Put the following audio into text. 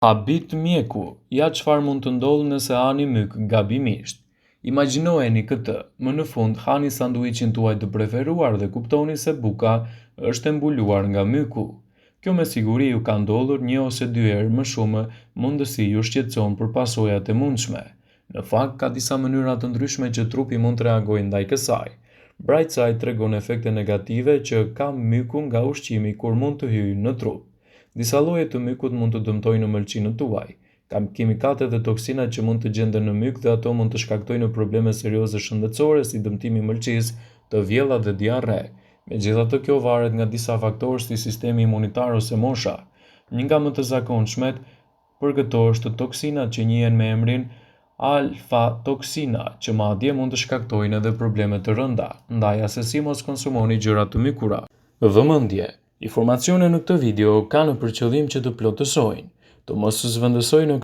Habit mjeku, ja çfarë mund të ndodhë nëse hani myk gabimisht. Imagjinojeni këtë, më në fund hani sanduiçin tuaj të preferuar dhe kuptoni se buka është e mbuluar nga myku. Kjo me siguri ju ka ndodhur një ose dy herë më shumë mundësi ju shqetëson për pasojat e mundshme. Në fakt, ka disa mënyra të ndryshme që trupi mund të reagojë ndaj kësaj. Brightside tregon efekte negative që ka myku nga ushqimi kur mund të hyjë në trup. Disa lloje të mykut mund të dëmtojnë ëmbëlsinë tuaj. Ka kimikate dhe toksina që mund të gjenden në myk dhe ato mund të shkaktojnë probleme serioze shëndetësore si dëmtimi i mëlçisë, të vjella dhe diarre. Megjithatë, kjo varet nga disa faktorë si sistemi imunitar ose mosha. Një nga më të zakonshmet për këto është toksinat që njihen me emrin alfa-toksina, që madje mund të shkaktojnë edhe probleme të rënda. Ndaj asesi mos konsumoni gjëra të mykura. Vëmendje. Informacionet në këtë video kanë për qëllim që të plotësojnë, të mos zhvendësojnë